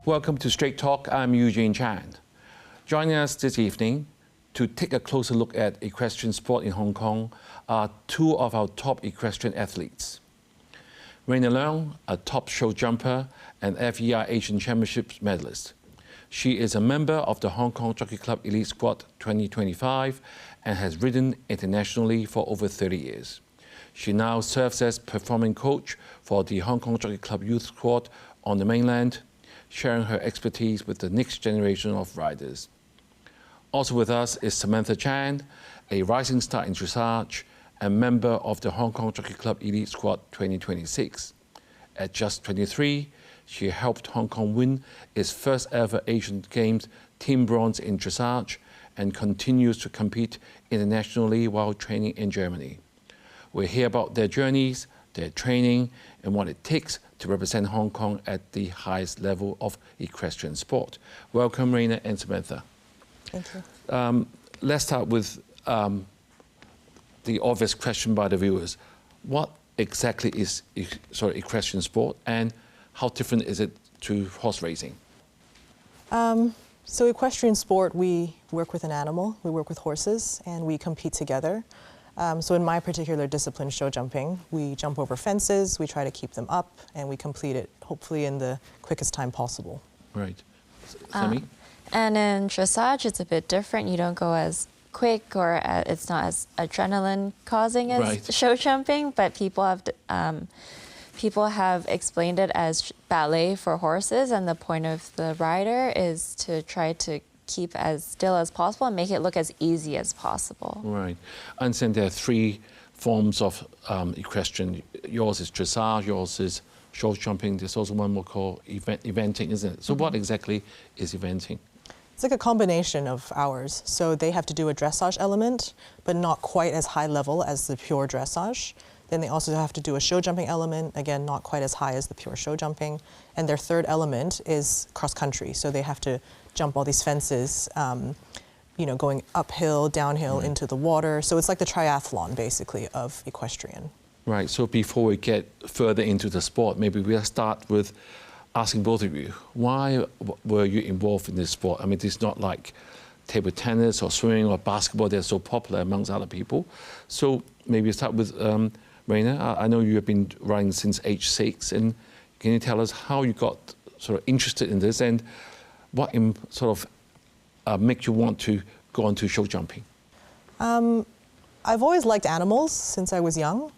Welcome to Straight Talk. I'm Eugene Chan. Joining us this evening to take a closer look at equestrian sport in Hong Kong are two of our top equestrian athletes. Raena Leung, a top show jumper and FEI Asian Championships medalist. She is a member of the Hong Kong Jockey Club Elite Squad 2025 and has ridden internationally for over 30 years. She now serves as performing coach for the Hong Kong Jockey Club Youth Squad on the mainland, sharing her expertise with the next generation of riders. Also with us is Samantha Chan, a rising star in dressage and member of the Hong Kong Jockey Club Elite Squad 2026. At just 23, she helped Hong Kong win its first ever Asian Games team bronze in dressage and continues to compete internationally while training in Germany. We'll hear about their journeys, their training, and what it takes to represent Hong Kong at the highest level of equestrian sport. Welcome, Raena and Samantha. Thank you. Let's start with the obvious question by the viewers. What exactly is equestrian sport, and how different is it to horse racing? So equestrian sport, we work with an animal, we work with horses, and we compete together. So in my particular discipline, show jumping, we jump over fences, we try to keep them up, and we complete it hopefully in the quickest time possible. Right. Sammy? And in dressage, it's a bit different. You don't go as quick, or it's not as adrenaline causing as show jumping, but people have explained it as ballet for horses, and the point of the rider is to try to keep as still as possible and make it look as easy as possible. Right. I understand there are three forms of equestrian. Yours is dressage, yours is show jumping. There's also one more called eventing, isn't it? So what exactly is eventing? It's like a combination of ours. So they have to do a dressage element, but not quite as high level as the pure dressage. Then they also have to do a show jumping element, again, not quite as high as the pure show jumping. And their third element is cross country. So they have to jump all these fences, going uphill, downhill, into the water. So it's like the triathlon, basically, of equestrian. Right, so before we get further into the sport, maybe we'll start with asking both of you, why were you involved in this sport? I mean, it's not like table tennis or swimming or basketball, they're so popular amongst other people. So maybe start with Raena. I know you have been riding since age 6, and can you tell us how you got sort of interested in this, and what make you want to go on to show jumping? I've always liked animals since I was young.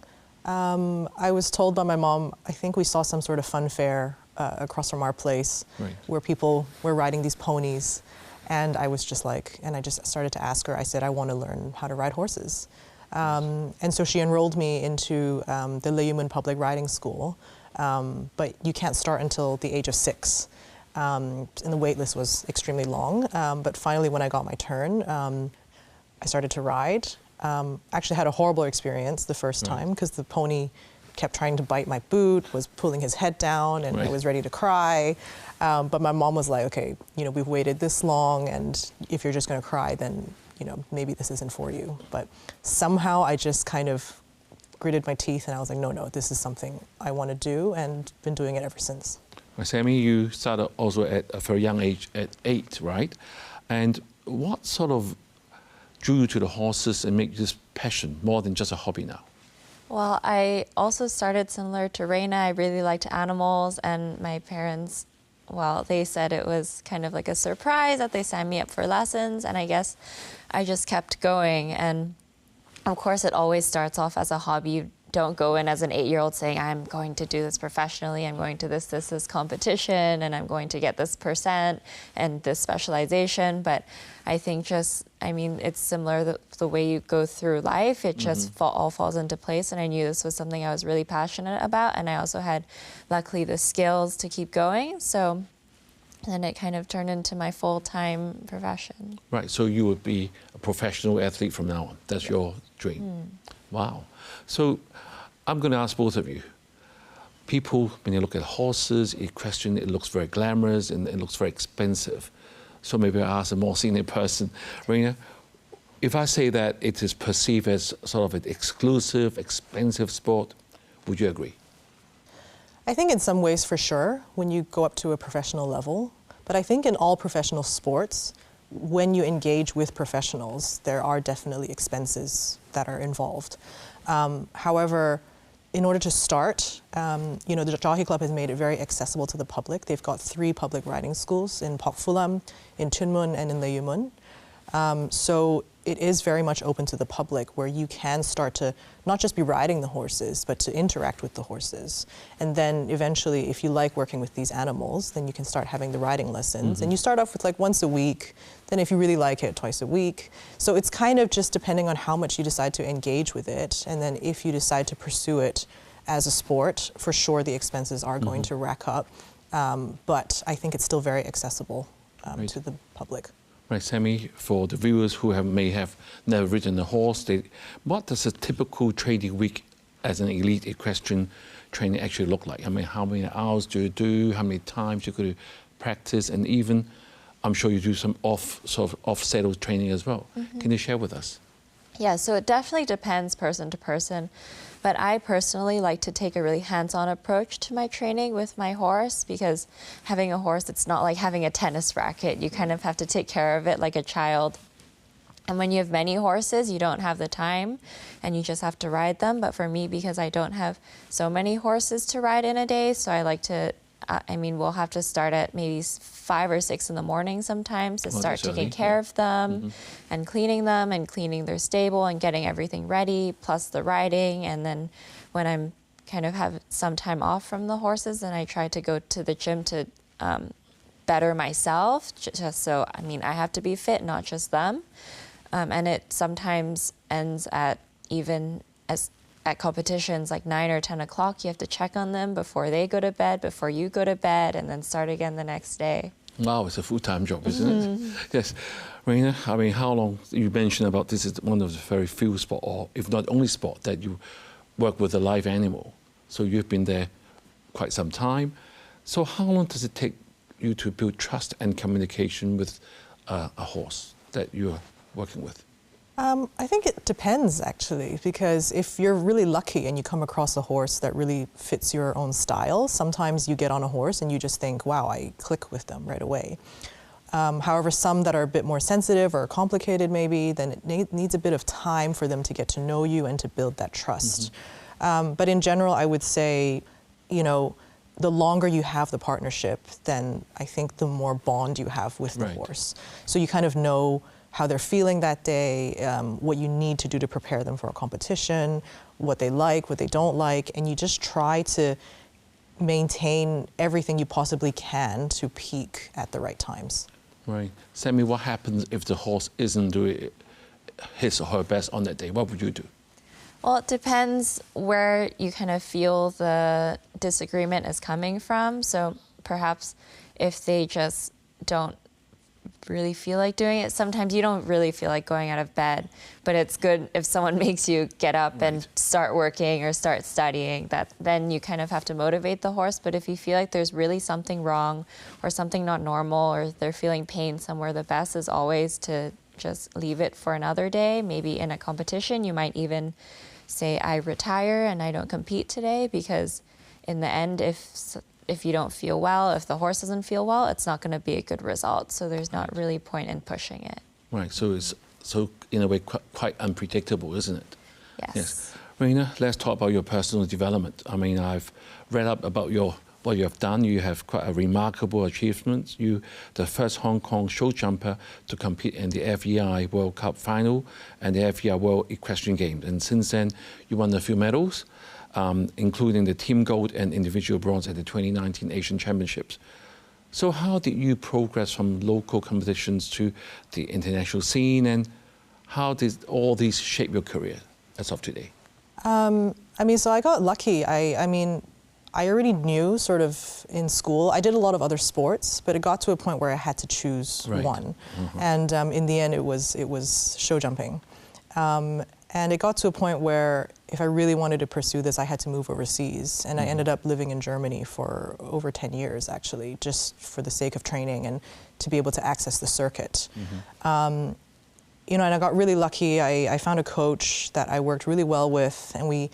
I was told by my mom, I think we saw some sort of fun fair across from our place, where people were riding these ponies. And I was just like, and I just started to ask her, I said, I want to learn how to ride horses. And so she enrolled me into the Leung Public Riding School, but you can't start until the age of 6. And the wait list was extremely long. But finally, when I got my turn, I started to ride. Actually had a horrible experience the first time, because the pony kept trying to bite my boot, was pulling his head down, and I was ready to cry. But my mom was like, okay, we've waited this long, and if you're just going to cry, then maybe this isn't for you. But somehow I just kind of gritted my teeth, and I was like, no, this is something I want to do, and been doing it ever since. Well, Sammy, you started also at a very young age, at 8, right? And what sort of drew you to the horses and make this passion more than just a hobby now? Well, I also started similar to Raena. I really liked animals, and my parents, well, they said it was kind of like a surprise that they signed me up for lessons, and I guess I just kept going. And of course, it always starts off as a hobby. You don't go in as an 8-year-old saying, I'm going to do this professionally, I'm going to this competition, and I'm going to get this % and this specialization. But I think it's similar the way you go through life. It just all falls into place, and I knew this was something I was really passionate about, and I also had, luckily, the skills to keep going. So then it kind of turned into my full-time profession. Right, so you would be a professional athlete from now on. That's your dream. Wow. So I'm going to ask both of you. People, when you look at horses, equestrian, it looks very glamorous and it looks very expensive. So maybe I'll ask a more senior person. Raena, if I say that it is perceived as sort of an exclusive, expensive sport, would you agree? I think in some ways, for sure, when you go up to a professional level, But I think in all professional sports, when you engage with professionals, there are definitely expenses that are involved. However, in order to start, the Jockey Club has made it very accessible to the public. They've got 3 public riding schools in Pok Fulam, in Tuen Mun, and in Leung. So it is very much open to the public, where you can start to not just be riding the horses, but to interact with the horses. And then eventually, if you like working with these animals, then you can start having the riding lessons. And you start off with like once a week, then if you really like it, twice a week. So it's kind of just depending on how much you decide to engage with it. And then if you decide to pursue it as a sport, for sure the expenses are going to rack up. But I think it's still very accessible to the public. Right, Sammy, for the viewers who may have never ridden a horse, what does a typical training week as an elite equestrian training actually look like? I mean, how many hours do you do? How many times you go to practice? And even, I'm sure you do some off-saddle training as well. Can you share with us? Yeah, so it definitely depends person to person. But I personally like to take a really hands-on approach to my training with my horse, because having a horse, it's not like having a tennis racket. You kind of have to take care of it like a child. And when you have many horses, you don't have the time and you just have to ride them. But for me, because I don't have so many horses to ride in a day, so I like to, we'll have to start at maybe 5 or 6 in the morning sometimes to start taking care of them and cleaning their stable and getting everything ready, plus the riding. And then when I'm kind of have some time off from the horses, then I try to go to the gym to better myself, just so, I have to be fit, not just them. And it sometimes ends at at competitions like 9 or 10 o'clock, you have to check on them before they go to bed, before you go to bed, and then start again the next day. Wow, it's a full-time job, isn't it? Yes. Raena, how long, you mentioned about this is one of the very few sport, or if not only sport, that you work with a live animal. So you've been there quite some time. So how long does it take you to build trust and communication with a horse that you're working with? I think it depends, actually, because if you're really lucky and you come across a horse that really fits your own style, sometimes you get on a horse and you just think, wow, I click with them right away. However, some that are a bit more sensitive or complicated maybe, then it needs a bit of time for them to get to know you and to build that trust. But in general, I would say, the longer you have the partnership, then I think the more bond you have with the horse. So you kind of know how they're feeling that day, what you need to do to prepare them for a competition, what they like, what they don't like, and you just try to maintain everything you possibly can to peak at the right times. Right. Sammy, what happens if the horse isn't doing his or her best on that day? What would you do? Well, it depends where you kind of feel the disagreement is coming from. So perhaps if they just don't really feel like doing it. Sometimes you don't really feel like going out of bed, but it's good if someone makes you get up and start working or start studying. Then you kind of have to motivate the horse. But if you feel like there's really something wrong or something not normal or they're feeling pain somewhere, the best is always to just leave it for another day. Maybe in a competition, you might even say, I retire and I don't compete today, because in the end, if you don't feel well, if the horse doesn't feel well, it's not going to be a good result. So there's not really point in pushing it. Right. So it's in a way quite unpredictable, isn't it? Yes. Raena, let's talk about your personal development. I've read up about what you have done. You have quite a remarkable achievement. You, the first Hong Kong show jumper to compete in the FEI World Cup final and the FEI World Equestrian Games. And since then, you won a few medals, including the team gold and individual bronze at the 2019 Asian Championships. So how did you progress from local competitions to the international scene, and how did all these shape your career as of today? So I got lucky. I already knew sort of in school. I did a lot of other sports, but it got to a point where I had to choose one. And in the end, it was show jumping. And it got to a point where if I really wanted to pursue this, I had to move overseas. And I ended up living in Germany for over 10 years, actually, just for the sake of training and to be able to access the circuit. And I got really lucky. I found a coach that I worked really well with, and we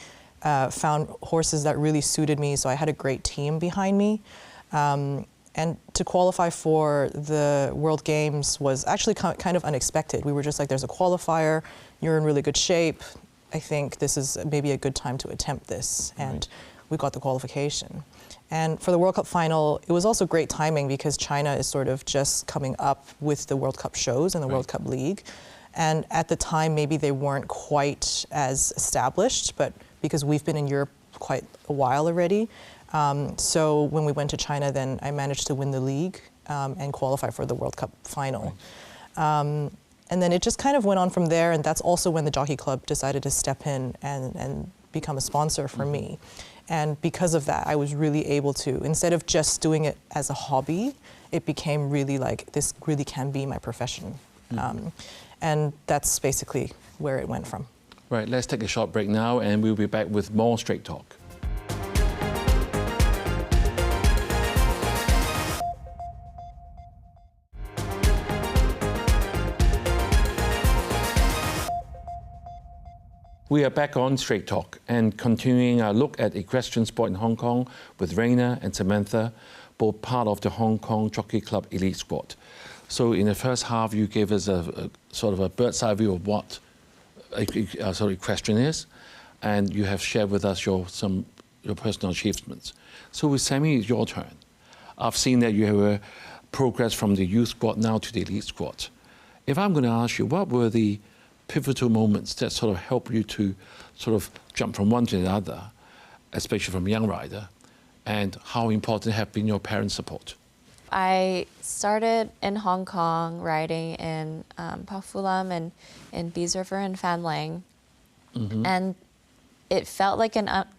found horses that really suited me, so I had a great team behind me. And to qualify for the World Games was actually kind of unexpected. We were just like, there's a qualifier, you're in really good shape. I think this is maybe a good time to attempt this. And we got the qualification. And for the World Cup final, it was also great timing because China is sort of just coming up with the World Cup shows and the World Cup League. And at the time, maybe they weren't quite as established, but because we've been in Europe quite a while already. So when we went to China, then I managed to win the league and qualify for the World Cup final. And then it just kind of went on from there, and that's also when the Jockey Club decided to step in and become a sponsor for me. And because of that, I was really able to, instead of just doing it as a hobby, it became really like, this really can be my profession. And that's basically where it went from. Right, let's take a short break now, and we'll be back with more Straight Talk. We are back on Straight Talk and continuing our look at equestrian sport in Hong Kong with Raena and Samantha, both part of the Hong Kong Jockey Club elite squad. So in the first half, you gave us a sort of a bird's eye view of what equestrian is, and you have shared with us your personal achievements. So with Sammy, it's your turn. I've seen that you have progressed from the youth squad now to the elite squad. If I'm going to ask you, what were the pivotal moments that sort of help you to sort of jump from one to the other, especially from a young rider, and how important have been your parents' support? I started in Hong Kong riding in Pafulam and in Bees River and Fan Lang, and it felt like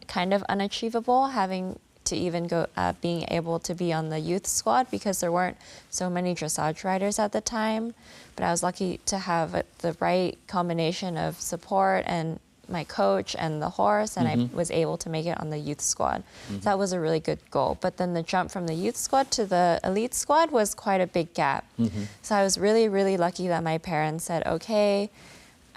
kind of unachievable having to even go being able to be on the youth squad because there weren't so many dressage riders at the time. But I was lucky to have the right combination of support and my coach and the horse, and I was able to make it on the youth squad. So that was a really good goal. But then the jump from the youth squad to the elite squad was quite a big gap. So I was really, really lucky that my parents said, okay,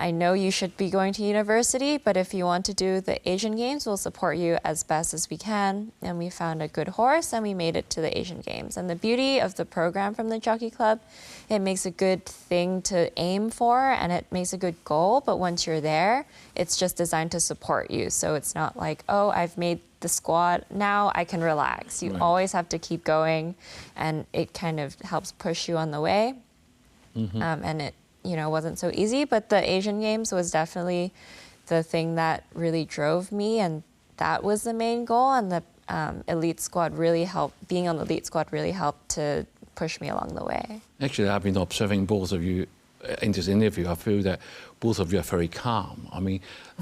I know you should be going to university, but if you want to do the Asian Games, we'll support you as best as we can. And we found a good horse and we made it to the Asian Games. And the beauty of the program from the Jockey Club, it makes a good thing to aim for and it makes a good goal, but once you're there, it's just designed to support you. So it's not like, oh, I've made the squad, now I can relax. You always have to keep going, and it kind of helps push you on the way. And it wasn't so easy, but the Asian Games was definitely the thing that really drove me, and that was the main goal. And the elite squad really helped, being on the elite squad really helped to push me along the way. Actually, I've been observing both of you in this interview. I feel that both of you are very calm. I mean,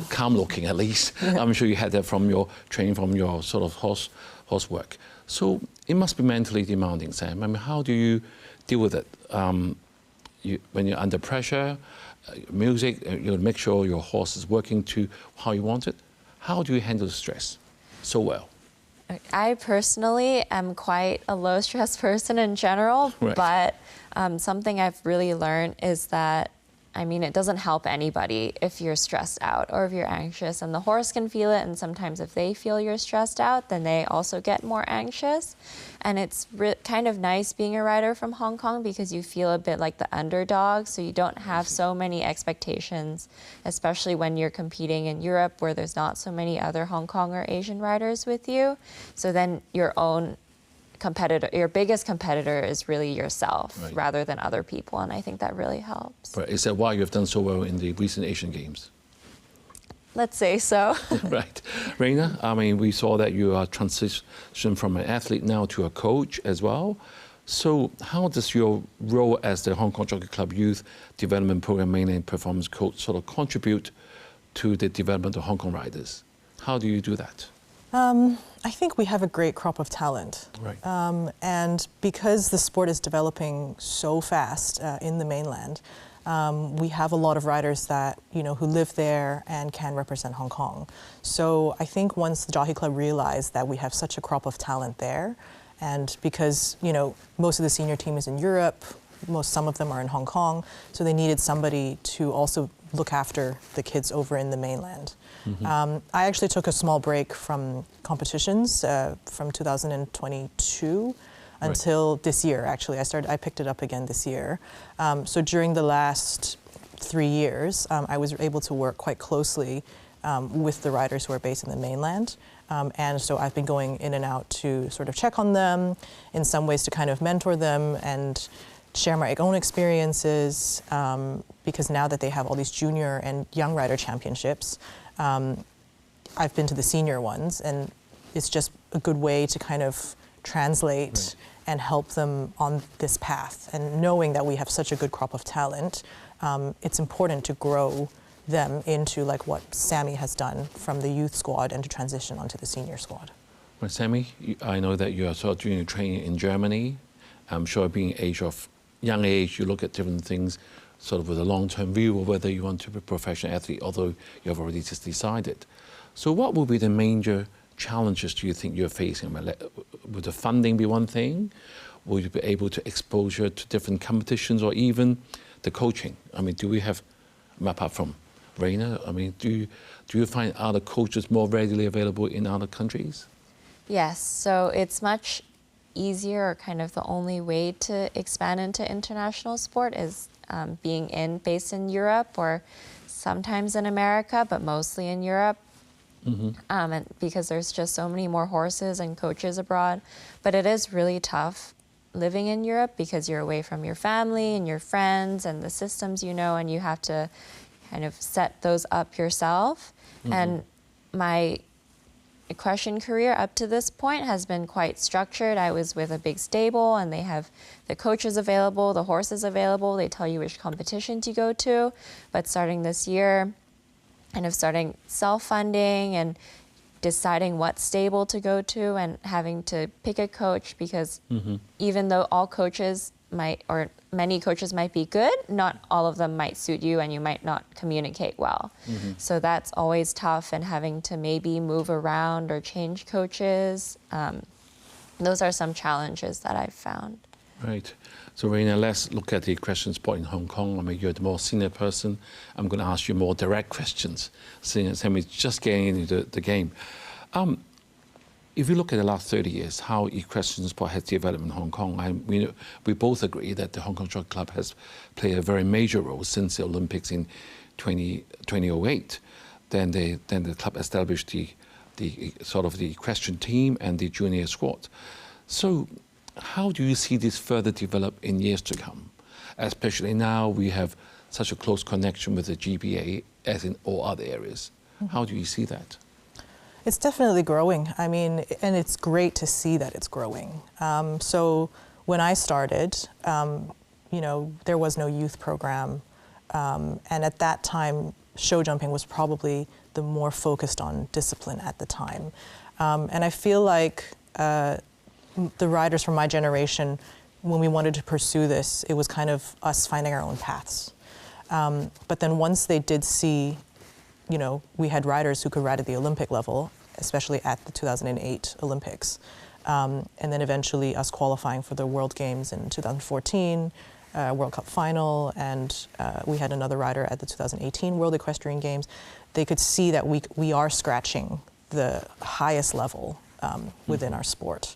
calm looking at least. I'm sure you had that from your training, from your sort of horse work. So it must be mentally demanding, Sam. I mean, how do you deal with it? When you're under pressure, music, you make sure your horse is working to how you want it. How do you handle the stress so well? I personally am quite a low stress person in general, but something I've really learned is that, I mean, it doesn't help anybody if you're stressed out or if you're anxious, and the horse can feel it, and sometimes if they feel you're stressed out, then they also get more anxious. And it's kind of nice being a rider from Hong Kong because you feel a bit like the underdog, so you don't have so many expectations, especially when you're competing in Europe where there's not so many other Hong Kong or Asian riders with you. So then your biggest competitor is really yourself rather than other people, and I think that really helps. Right. Is that why you've done so well in the recent Asian Games? Let's say so. Right. Raena, I mean, we saw that you are transitioned from an athlete now to a coach as well. So how does your role as the Hong Kong Jockey Club Youth Development Program mainland performance coach sort of contribute to the development of Hong Kong riders? How do you do that? I think we have a great crop of talent. And because the sport is developing so fast in the mainland, we have a lot of riders that, who live there and can represent Hong Kong. So I think once the Jockey Club realized that we have such a crop of talent there, and because, most of the senior team is in Europe, some of them are in Hong Kong, so they needed somebody to also look after the kids over in the mainland. I actually took a small break from competitions from 2022 until this year. Actually, I picked it up again this year. So during the last 3 years, I was able to work quite closely with the riders who are based in the mainland. And so I've been going in and out to sort of check on them, in some ways to kind of mentor them and share my own experiences, because now that they have all these junior and young rider championships, I've been to the senior ones, and it's just a good way to kind of translate and help them on this path. And knowing that we have such a good crop of talent, it's important to grow them into like what Sammy has done from the youth squad and to transition onto the senior squad. Well, Sammy, I know that you are sort of doing training in Germany. I'm sure being young age, you look at different things sort of with a long-term view of whether you want to be a professional athlete, although you have already just decided. So what will be the major challenges do you think you're facing? Would the funding be one thing? Will you be able to exposure to different competitions, or even the coaching? I mean, do we have, apart from Raena, I mean, do you find other coaches more readily available in other countries? Yes, so it's much easier, or kind of the only way to expand into international sport is being based in Europe, or sometimes in America, but mostly in Europe. And because there's just so many more horses and coaches abroad. But it is really tough living in Europe because you're away from your family and your friends and the systems you know, and you have to kind of set those up yourself. And my equestrian career up to this point has been quite structured. I was with a big stable, and they have the coaches available, the horses available. They tell you which competitions you go to. But starting this year, kind of starting self-funding and deciding what stable to go to and having to pick a coach, because even though all coaches might, or many coaches might be good, not all of them might suit you, and you might not communicate well. So that's always tough, and having to maybe move around or change coaches. Those are some challenges that I've found. Right. So Raena, let's look at the equestrian sport in Hong Kong. I mean, you're the more senior person. I'm going to ask you more direct questions, seeing as Sammy's just getting into the game. If you look at the last 30 years, how equestrian sport has developed in Hong Kong, we both agree that the Hong Kong Jockey Club has played a very major role since the Olympics in 2008. Then the club established the sort of the equestrian team and the junior squad. So how do you see this further develop in years to come? Especially now we have such a close connection with the GBA as in all other areas. How do you see that? It's definitely growing. I mean, and it's great to see that it's growing. So when I started, you know, there was no youth program. And at that time, show jumping was probably the more focused on discipline at the time. And I feel like the riders from my generation, when we wanted to pursue this, it was kind of us finding our own paths. But then once they did see, you know, we had riders who could ride at the Olympic level, especially at the 2008 Olympics. And then eventually us qualifying for the World Games in 2014, World Cup final, and we had another rider at the 2018 World Equestrian Games. They could see that we are scratching the highest level within our sport.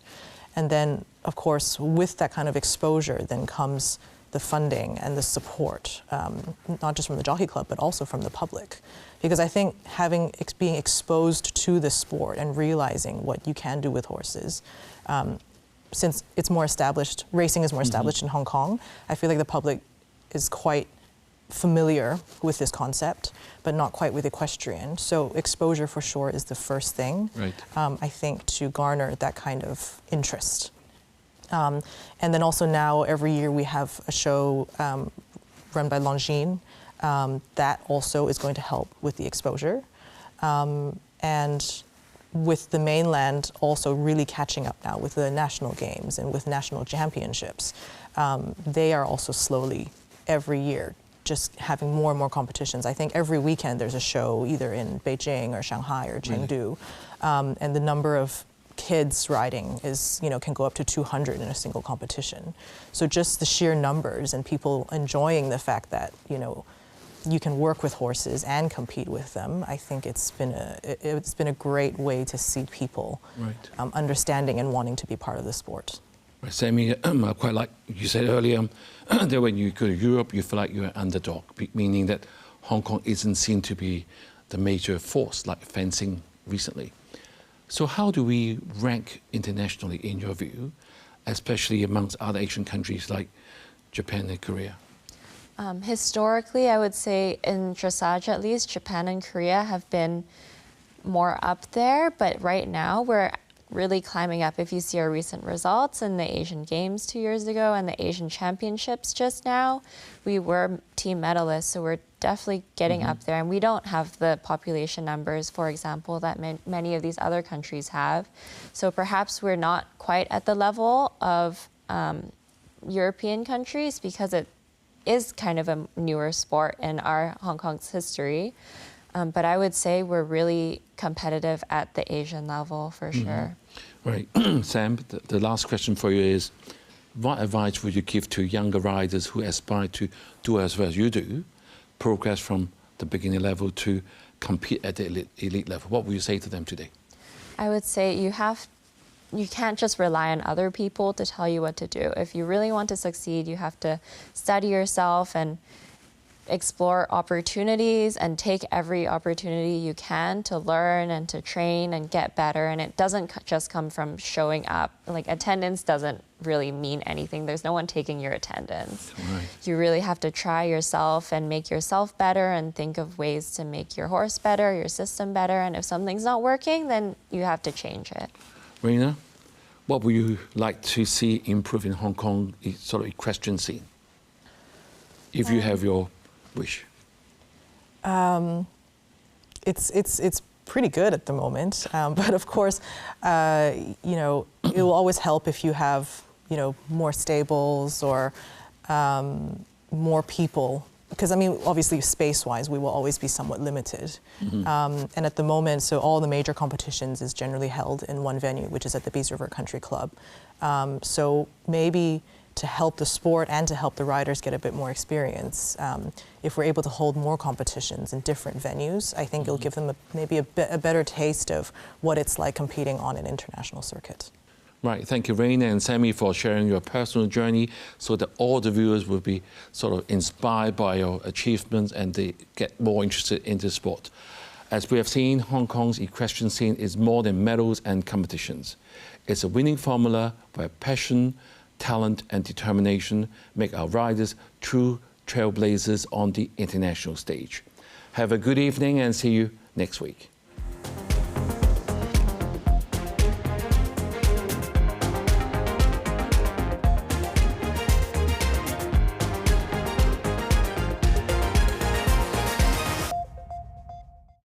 And then, of course, with that kind of exposure, then comes the funding and the support, not just from the Jockey Club, but also from the public. Because I think being exposed to the sport and realizing what you can do with horses, since it's more established, racing is more established in Hong Kong, I feel like the public is quite familiar with this concept, but not quite with equestrian. So exposure for sure is the first thing, right. I think, to garner that kind of interest. And then also now every year we have a show run by Leung. That also is going to help with the exposure. And with the mainland also really catching up now with the national games and with national championships, they are also slowly every year just having more and more competitions. I think every weekend there's a show either in Beijing or Shanghai or Chengdu. And the number of kids riding is, you know, can go up to 200 in a single competition. So just the sheer numbers and people enjoying the fact that, you know, you can work with horses and compete with them. I think it's been a great way to see people understanding and wanting to be part of the sport. Right, Sammy, quite like you said earlier, that when you go to Europe, you feel like you're an underdog, meaning that Hong Kong isn't seen to be the major force like fencing recently. So how do we rank internationally in your view, especially amongst other Asian countries like Japan and Korea? Historically, I would say in dressage at least, Japan and Korea have been more up there, but right now we're really climbing up. If you see our recent results in the Asian Games 2 years ago and the Asian Championships just now, we were team medalists, so we're definitely getting up there. And we don't have the population numbers, for example, that many of these other countries have. So perhaps we're not quite at the level of European countries because it is kind of a newer sport in our Hong Kong's history. But I would say we're really competitive at the Asian level for sure. Right. Sam, the last question for you is, what advice would you give to younger riders who aspire to do as well as you do, progress from the beginner level to compete at the elite level? What would you say to them today? I would say you can't just rely on other people to tell you what to do. If you really want to succeed, you have to study yourself and explore opportunities and take every opportunity you can to learn and to train and get better. And it doesn't just come from showing up. Like, attendance doesn't really mean anything. There's no one taking your attendance. Right. You really have to try yourself and make yourself better and think of ways to make your horse better, your system better. And if something's not working, then you have to change it. Raena, what would you like to see improve in Hong Kong sort of equestrian scene? If you have your wish. It's pretty good at the moment, but of course, you know, it will always help if you have, you know, more stables or more people. Because I mean, obviously, space-wise, we will always be somewhat limited. And at the moment, so all the major competitions is generally held in one venue, which is at the Bees River Country Club. So maybe to help the sport and to help the riders get a bit more experience, if we're able to hold more competitions in different venues, I think it'll give them maybe a better taste of what it's like competing on an international circuit. Right, thank you, Raena and Sammy, for sharing your personal journey so that all the viewers will be sort of inspired by your achievements and they get more interested in the sport. As we have seen, Hong Kong's equestrian scene is more than medals and competitions. It's a winning formula where passion, talent and determination make our riders true trailblazers on the international stage. Have a good evening and see you next week.